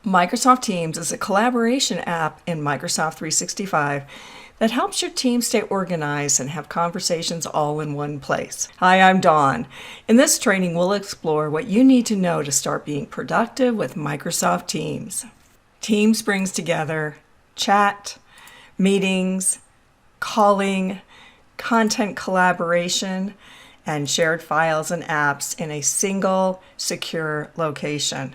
Microsoft Teams is a collaboration app in Microsoft 365 that helps your team stay organized and have conversations all in one place. Hi, I'm Dawn. In this training, we'll explore what you need to know to start being productive with Microsoft Teams. Teams brings together chat, meetings, calling, content collaboration, and shared files and apps in a single, secure location.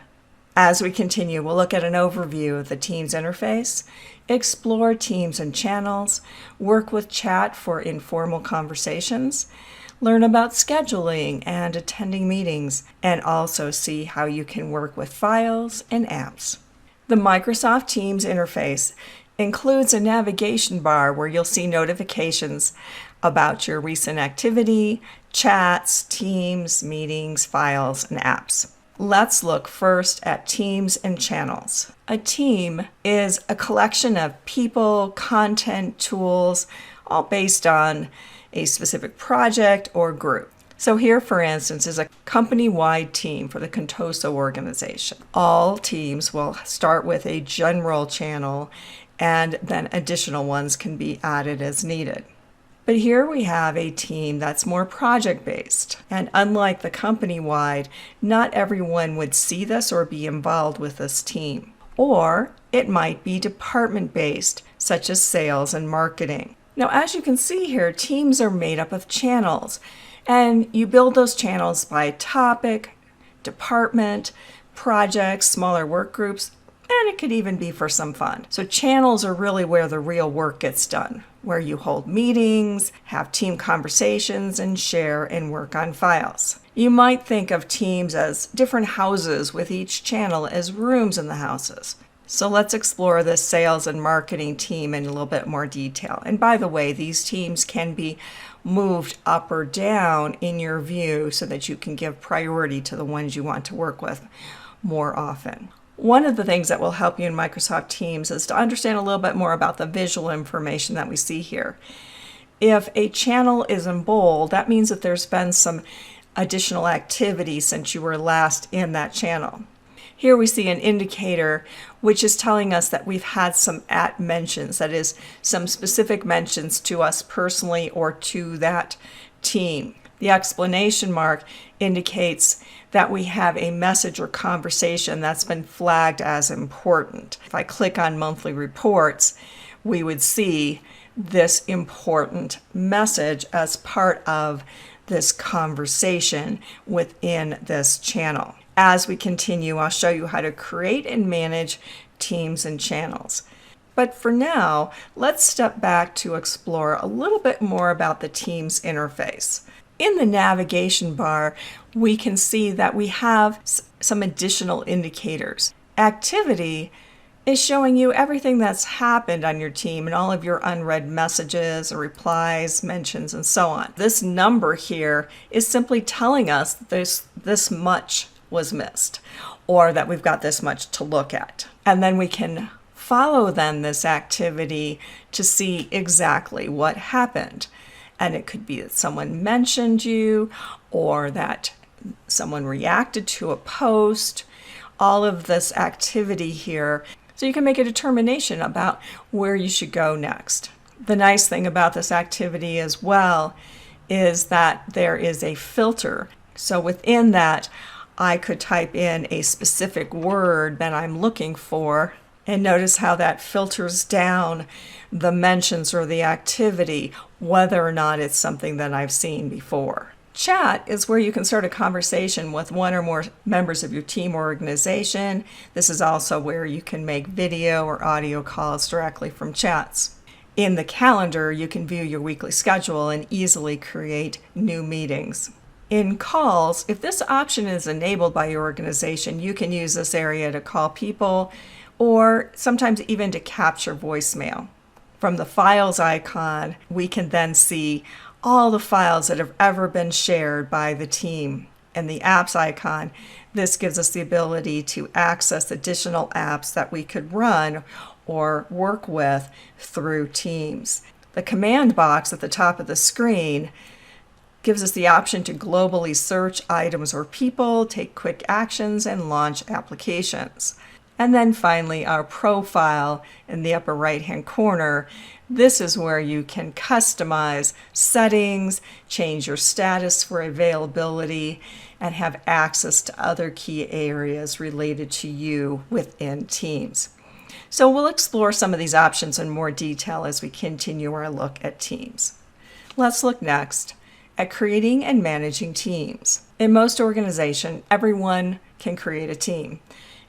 As we continue, we'll look at an overview of the Teams interface, explore Teams and channels, work with chat for informal conversations, learn about scheduling and attending meetings, and also see how you can work with files and apps. The Microsoft Teams interface includes a navigation bar where you'll see notifications about your recent activity, chats, teams, meetings, files, and apps. Let's look first at teams and channels. A team is a collection of people, content, tools, all based on a specific project or group. So here, for instance, is a company-wide team for the Contoso organization. All teams will start with a general channel, and then additional ones can be added as needed. But here we have a team that's more project-based, and unlike the company-wide, not everyone would see this or be involved with this team. Or it might be department-based, such as sales and marketing. Now, as you can see here, teams are made up of channels, and you build those channels by topic, department, projects, smaller work groups, and it could even be for some fun. So channels are really where the real work gets done, where you hold meetings, have team conversations, and share and work on files. You might think of teams as different houses with each channel as rooms in the houses. So let's explore this sales and marketing team in a little bit more detail. And by the way, these teams can be moved up or down in your view so that you can give priority to the ones you want to work with more often. One of the things that will help you in Microsoft Teams is to understand a little bit more about the visual information that we see here. If a channel is in bold, that means that there's been some additional activity since you were last in that channel. Here we see an indicator which is telling us that we've had some @ mentions, that is, some specific mentions to us personally or to that team. The explanation mark indicates that we have a message or conversation that's been flagged as important. If I click on monthly reports, we would see this important message as part of this conversation within this channel. As we continue, I'll show you how to create and manage teams and channels. But for now, let's step back to explore a little bit more about the Teams interface. In the navigation bar, we can see that we have some additional indicators. Activity is showing you everything that's happened on your team and all of your unread messages, replies, mentions, and so on. This number here is simply telling us that this much was missed, or that we've got this much to look at. And then we can follow then this activity to see exactly what happened. And it could be that someone mentioned you or that someone reacted to a post, all of this activity here. So you can make a determination about where you should go next. The nice thing about this activity as well is that there is a filter. So within that, I could type in a specific word that I'm looking for, and notice how that filters down the mentions or the activity, whether or not it's something that I've seen before. Chat is where you can start a conversation with one or more members of your team or organization. This is also where you can make video or audio calls directly from chats. In the calendar, you can view your weekly schedule and easily create new meetings. In calls, if this option is enabled by your organization, you can use this area to call people or sometimes even to capture voicemail. From the files icon, we can then see all the files that have ever been shared by the team. And the apps icon, this gives us the ability to access additional apps that we could run or work with through Teams. The command box at the top of the screen gives us the option to globally search items or people, take quick actions, and launch applications. And then finally, our profile in the upper right-hand corner. This is where you can customize settings, change your status for availability, and have access to other key areas related to you within Teams. So we'll explore some of these options in more detail as we continue our look at Teams. Let's look next at creating and managing teams. In most organizations, everyone can create a team.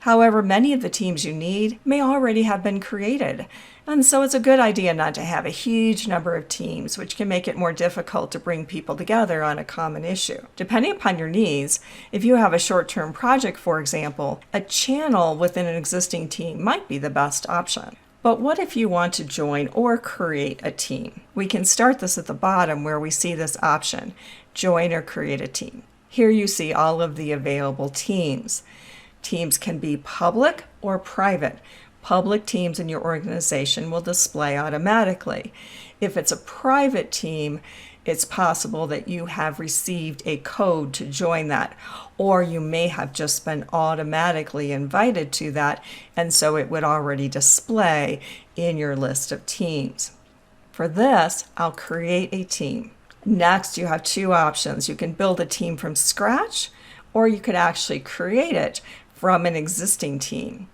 However, many of the teams you need may already have been created, and so it's a good idea not to have a huge number of teams, which can make it more difficult to bring people together on a common issue. Depending upon your needs, if you have a short-term project, for example, a channel within an existing team might be the best option. But what if you want to join or create a team? We can start this at the bottom where we see this option, join or create a team. Here you see all of the available teams. Teams can be public or private. Public teams in your organization will display automatically. If it's a private team, it's possible that you have received a code to join that, or you may have just been automatically invited to that, and so it would already display in your list of teams. For this, I'll create a team. Next, you have two options. You can build a team from scratch, or you could actually create it from an existing team.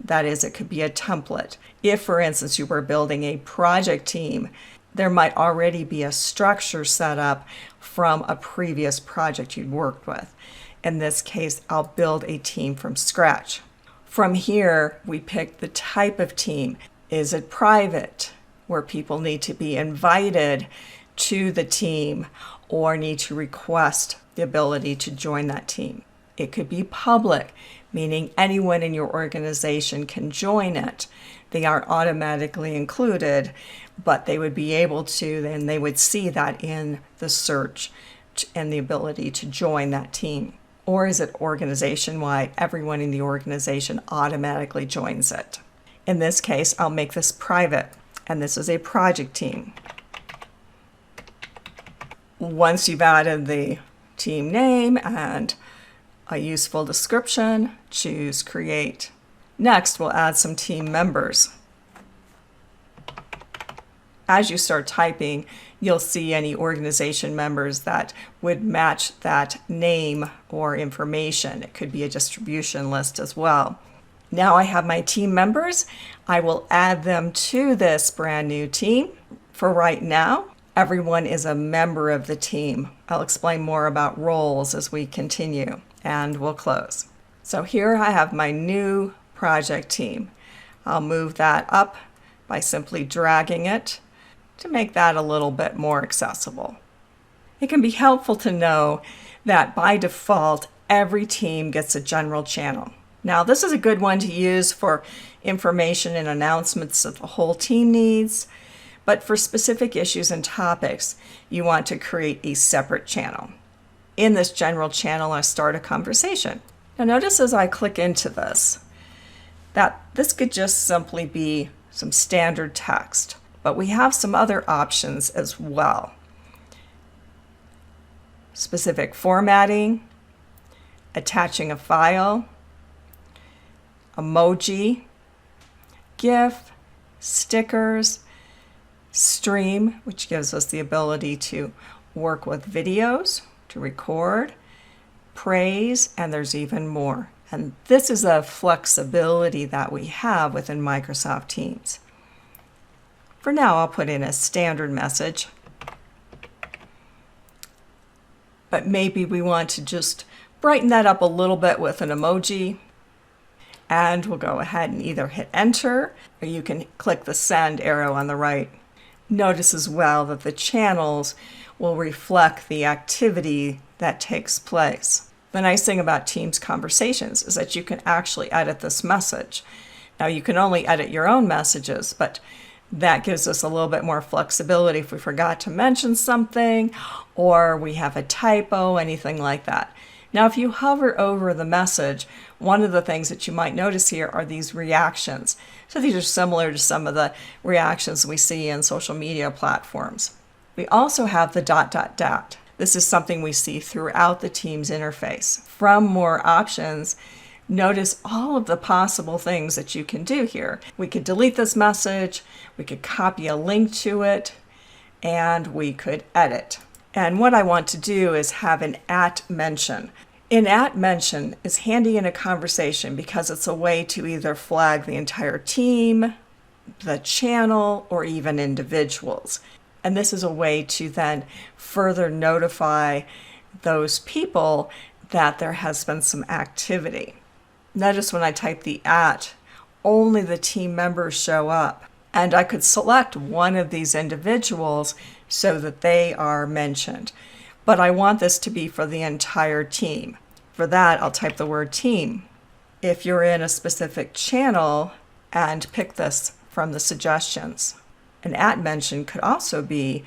That is, it could be a template. If, for instance, you were building a project team, there might already be a structure set up from a previous project you'd worked with. In this case, I'll build a team from scratch. From here, we pick the type of team. Is it private, where people need to be invited to the team or need to request the ability to join that team? It could be public, meaning anyone in your organization can join it. They aren't automatically included, but they would be able to, and they would see that in the search and the ability to join that team. Or is it organization-wide? Everyone in the organization automatically joins it. In this case, I'll make this private, and this is a project team. Once you've added the team name and a useful description, choose Create. Next, we'll add some team members. As you start typing, you'll see any organization members that would match that name or information. It could be a distribution list as well. Now I have my team members. I will add them to this brand new team. For right now, everyone is a member of the team. I'll explain more about roles as we continue, and we'll close. So here I have my new project team. I'll move that up by simply dragging it to make that a little bit more accessible. It can be helpful to know that by default, every team gets a general channel. Now, this is a good one to use for information and announcements that the whole team needs, but for specific issues and topics, you want to create a separate channel. In this general channel, I start a conversation. Now notice as I click into this, that this could just simply be some standard text, but we have some other options as well. Specific formatting, attaching a file, emoji, GIF, stickers, stream, which gives us the ability to work with videos, to record, praise, and there's even more. And this is a flexibility that we have within Microsoft Teams. For now, I'll put in a standard message, but maybe we want to just brighten that up a little bit with an emoji. And we'll go ahead and either hit enter, or you can click the send arrow on the right. Notice as well that the channels will reflect the activity that takes place. The nice thing about Teams conversations is that you can actually edit this message. Now you can only edit your own messages, but that gives us a little bit more flexibility if we forgot to mention something or we have a typo, anything like that. Now, if you hover over the message, one of the things that you might notice here are these reactions. So these are similar to some of the reactions we see in social media platforms. We also have the ... This is something we see throughout the Teams interface. From more options, Notice all of the possible things that you can do here. We could delete this message, we could copy a link to it, and we could edit. And what I want to do is have an @mention. An @mention is handy in a conversation because it's a way to either flag the entire team, the channel, or even individuals. And this is a way to then further notify those people that there has been some activity. Notice when I type the @ only the team members show up. And I could select one of these individuals so that they are mentioned. But I want this to be for the entire team. For that, I'll type the word team. If you're in a specific channel, and pick this from the suggestions. An @mention could also be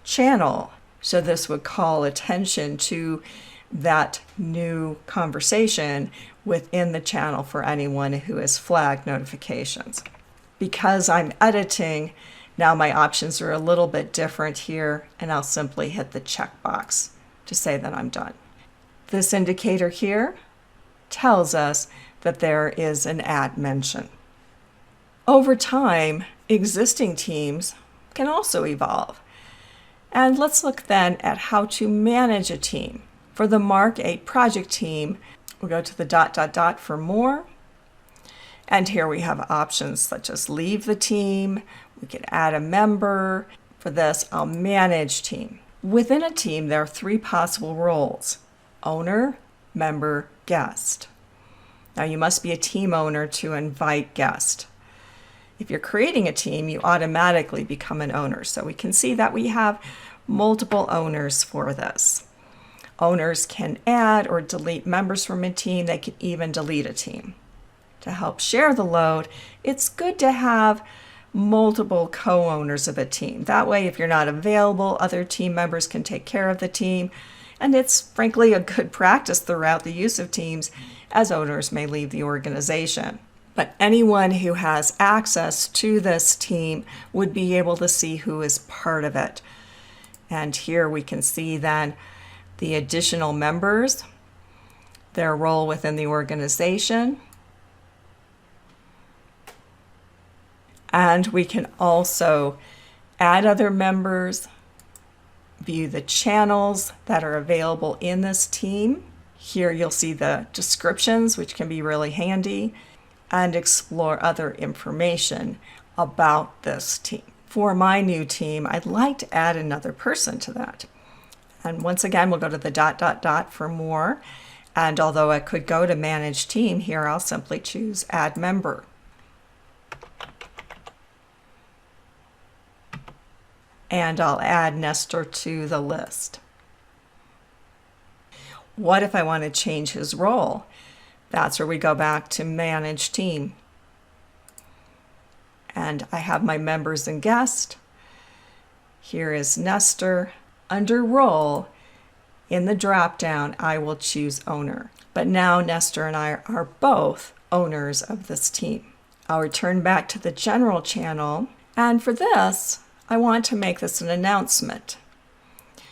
@channel. So this would call attention to that new conversation within the channel for anyone who has flagged notifications. Because I'm editing, now my options are a little bit different here, and I'll simply hit the checkbox to say that I'm done. This indicator here tells us that there is an @mention. Over time, existing teams can also evolve. And let's look then at how to manage a team. For the Mark 8 project team, we'll go to the ... for more. And here we have options such as leave the team, we can add a member. For this, I'll manage team. Within a team, there are 3 possible roles: owner, member, guest. Now you must be a team owner to invite guests. If you're creating a team, you automatically become an owner. So we can see that we have multiple owners for this. Owners can add or delete members from a team. They can even delete a team. To help share the load, it's good to have multiple co-owners of a team. That way, if you're not available, other team members can take care of the team. And it's frankly a good practice throughout the use of teams, as owners may leave the organization. But anyone who has access to this team would be able to see who is part of it. And here we can see then the additional members, their role within the organization. And we can also add other members, view the channels that are available in this team. Here you'll see the descriptions, which can be really handy, and explore other information about this team. For my new team, I'd like to add another person to that. And once again, we'll go to the ... for more. And although I could go to manage team, here I'll simply choose add member. And I'll add Nestor to the list. What if I want to change his role? That's where we go back to manage team. And I have my members and guests. Here is Nestor. Under role, in the drop-down, I will choose owner. But now Nestor and I are both owners of this team. I'll return back to the general channel. And for this, I want to make this an announcement.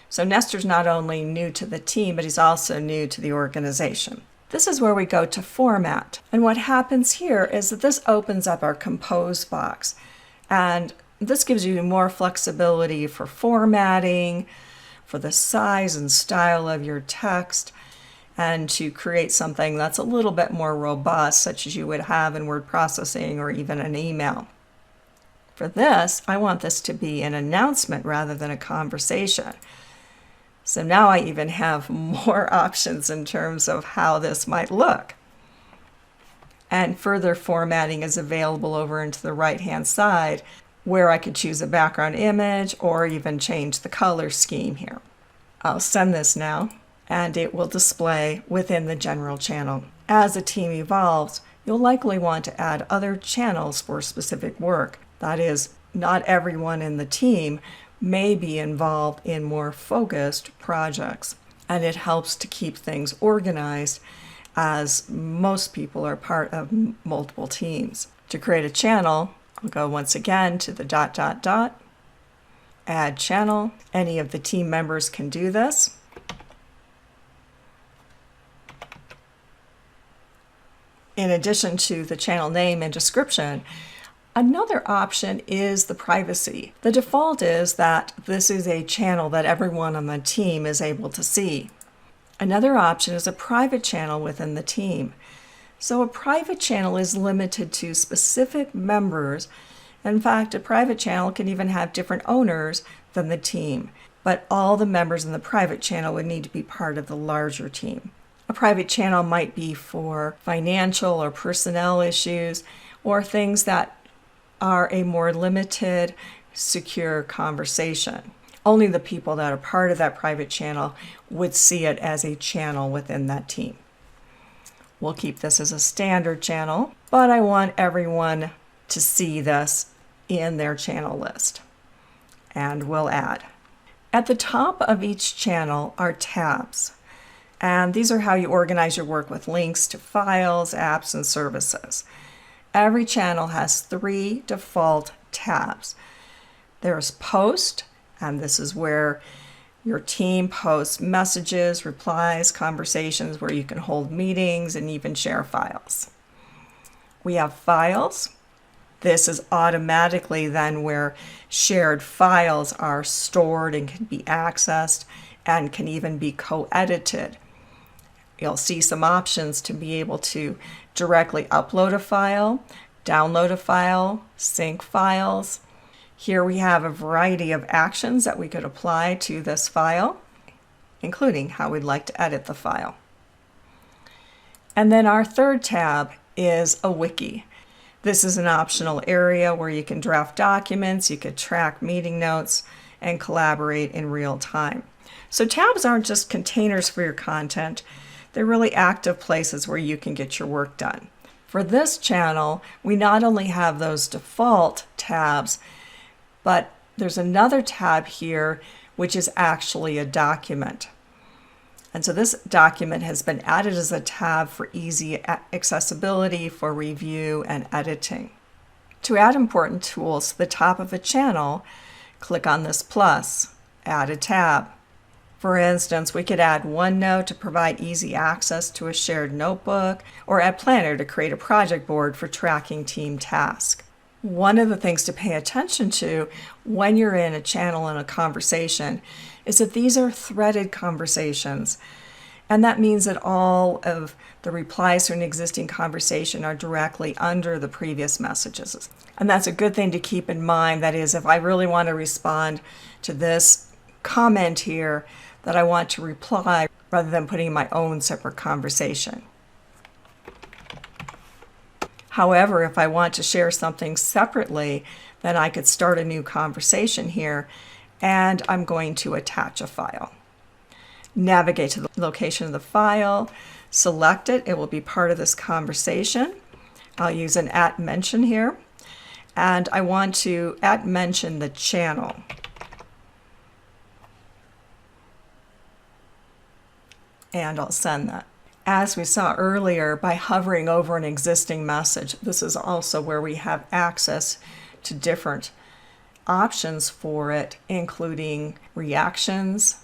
So Nestor's not only new to the team, but he's also new to the organization. This is where we go to format. And what happens here is that this opens up our compose box. And this gives you more flexibility for formatting, for the size and style of your text, and to create something that's a little bit more robust, such as you would have in word processing or even an email. For this, I want this to be an announcement rather than a conversation. So now I even have more options in terms of how this might look. And further formatting is available over into the right-hand side, where I could choose a background image or even change the color scheme here. I'll send this now, and it will display within the general channel. As a team evolves, you'll likely want to add other channels for specific work. That is, not everyone in the team may be involved in more focused projects, and it helps to keep things organized as most people are part of multiple teams. To create a channel, I'll go once again to the ... add channel. Any of the team members can do this. In addition to the channel name and description, another option is the privacy. The default is that this is a channel that everyone on the team is able to see. Another option is a private channel within the team. So a private channel is limited to specific members. In fact, a private channel can even have different owners than the team, but all the members in the private channel would need to be part of the larger team. A private channel might be for financial or personnel issues or things that are a more limited, secure conversation. Only the people that are part of that private channel would see it as a channel within that team. We'll keep this as a standard channel, but I want everyone to see this in their channel list. And we'll add. At the top of each channel are tabs. And these are how you organize your work with links to files, apps, and services. Every channel has 3 default tabs. There's Post, and this is where your team posts messages, replies, conversations, where you can hold meetings and even share files. We have Files. This is automatically then where shared files are stored and can be accessed and can even be co-edited. You'll see some options to be able to directly upload a file, download a file, sync files. Here we have a variety of actions that we could apply to this file, including how we'd like to edit the file. And then our third tab is a wiki. This is an optional area where you can draft documents, you could track meeting notes, and collaborate in real time. So tabs aren't just containers for your content, they're really active places where you can get your work done. For this channel, we not only have those default tabs, but there's another tab here which is actually a document. And so this document has been added as a tab for easy accessibility for review and editing. To add important tools to the top of a channel, click on this plus, add a tab. For instance, we could add OneNote to provide easy access to a shared notebook, or add Planner to create a project board for tracking team tasks. One of the things to pay attention to when you're in a channel and a conversation is that these are threaded conversations. And that means that all of the replies to an existing conversation are directly under the previous messages. And that's a good thing to keep in mind. That is, if I really want to respond to this comment here, that I want to reply rather than putting my own separate conversation. However, if I want to share something separately, then I could start a new conversation here, and I'm going to attach a file. Navigate to the location of the file, select it, it will be part of this conversation. I'll use an @mention here, and I want to @mention the channel. And I'll send that. As we saw earlier, by hovering over an existing message, this is also where we have access to different options for it, including reactions,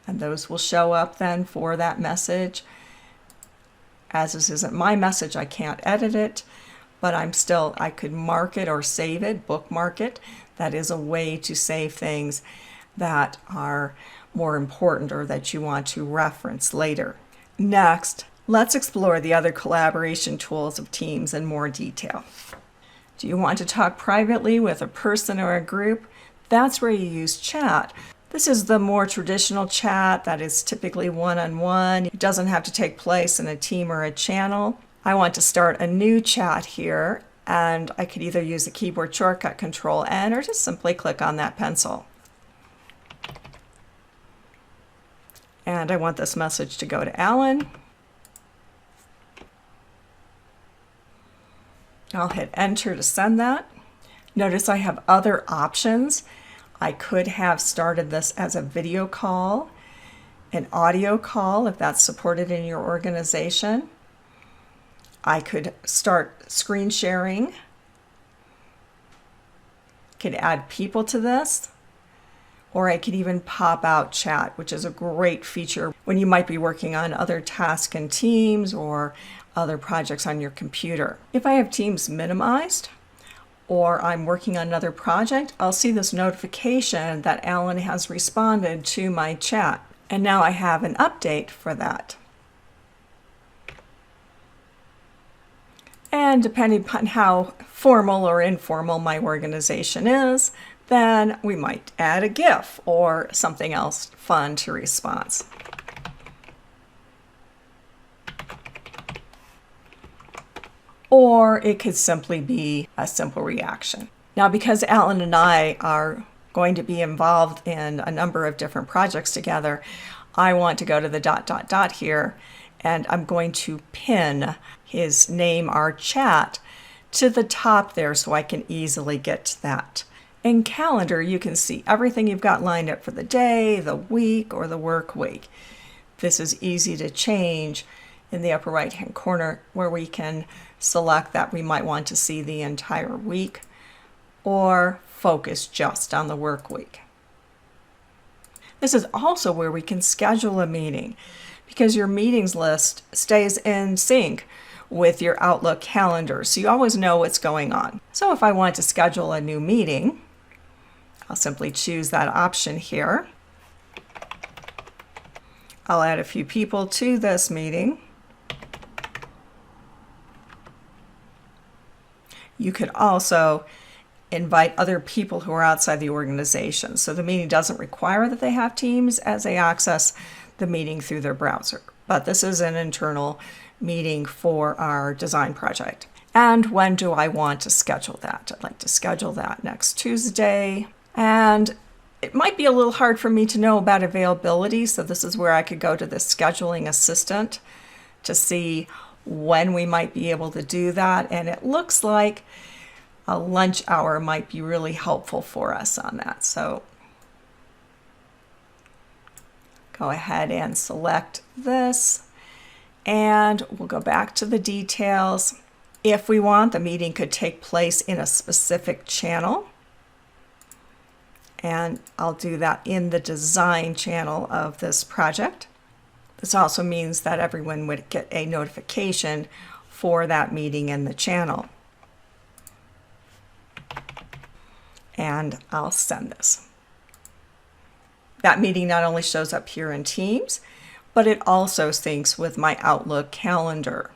and those will show up then for that message. As this isn't my message, I can't edit it, but I could mark it or save it, bookmark it. That is a way to save things that are more important or that you want to reference later. Next, let's explore the other collaboration tools of Teams in more detail. Do you want to talk privately with a person or a group? That's where you use chat. This is the more traditional chat that is typically one-on-one. It doesn't have to take place in a team or a channel. I want to start a new chat here, and I could either use the keyboard shortcut Control-N or just simply click on that pencil. And I want this message to go to Alan. I'll hit enter to send that. Notice I have other options. I could have started this as a video call, an audio call if that's supported in your organization. I could start screen sharing. Could add people to this. Or I could even pop out chat, which is a great feature when you might be working on other tasks in Teams or other projects on your computer. If I have Teams minimized, or I'm working on another project, I'll see this notification that Alan has responded to my chat. And now I have an update for that. And depending upon how formal or informal my organization is, then we might add a GIF or something else fun to response. Or it could simply be a simple reaction. Now, because Alan and I are going to be involved in a number of different projects together, I want to go to the ... here, and I'm going to pin his name, our chat, to the top there so I can easily get to that. In Calendar, you can see everything you've got lined up for the day, the week, or the work week. This is easy to change in the upper right-hand corner, where we can select that we might want to see the entire week or focus just on the work week. This is also where we can schedule a meeting, because your meetings list stays in sync with your Outlook calendar, so you always know what's going on. So if I want to schedule a new meeting, I'll simply choose that option here. I'll add a few people to this meeting. You could also invite other people who are outside the organization. So the meeting doesn't require that they have Teams as they access the meeting through their browser. But this is an internal meeting for our design project. And when do I want to schedule that? I'd like to schedule that next Tuesday. And it might be a little hard for me to know about availability, so this is where I could go to the scheduling assistant to see when we might be able to do that. And it looks like a lunch hour might be really helpful for us on that. So go ahead and select this, and we'll go back to the details. If we want, the meeting could take place in a specific channel, and I'll do that in the design channel of this project. This also means that everyone would get a notification for that meeting in the channel. And I'll send this. That meeting not only shows up here in Teams, but it also syncs with my Outlook calendar.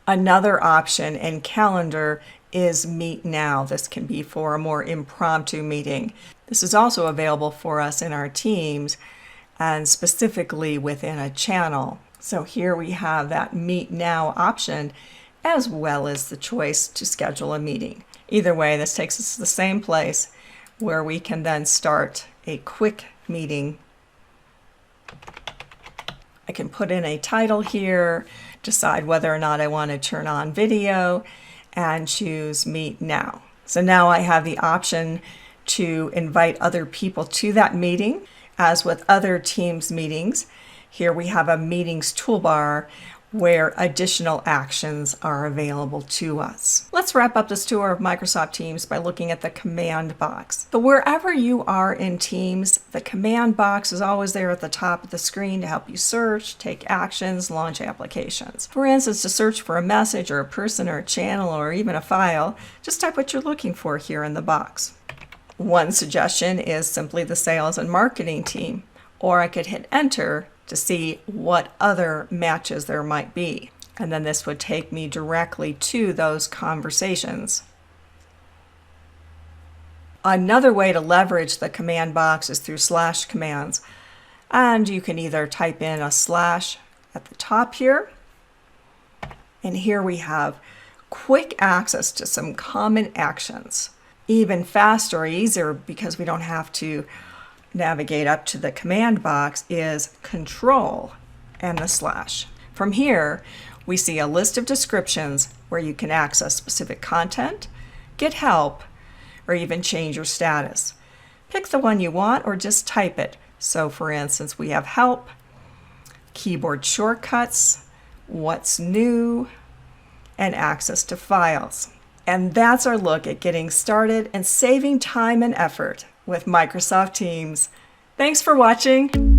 Another option in Calendar is Meet Now. This can be for a more impromptu meeting. This is also available for us in our Teams and specifically within a channel. So here we have that Meet Now option, as well as the choice to schedule a meeting. Either way, this takes us to the same place where we can then start a quick meeting. I can put in a title here, decide whether or not I want to turn on video, and choose Meet Now. So now I have the option to invite other people to that meeting. As with other Teams meetings, here we have a meetings toolbar where additional actions are available to us. Let's wrap up this tour of Microsoft Teams by looking at the command box. So wherever you are in Teams, the command box is always there at the top of the screen to help you search, take actions, launch applications. For instance, to search for a message or a person or a channel or even a file, just type what you're looking for here in the box. One suggestion is simply the sales and marketing team, or I could hit enter to see what other matches there might be. And then this would take me directly to those conversations. Another way to leverage the command box is through slash commands. And you can either type in a slash at the top here, and here we have quick access to some common actions. Even faster or easier, because we don't have to navigate up to the command box, is Control and the slash. From here, we see a list of descriptions where you can access specific content, get help, or even change your status. Pick the one you want or just type it. So for instance, we have help, keyboard shortcuts, what's new, and access to files. And that's our look at getting started and saving time and effort with Microsoft Teams. Thanks for watching.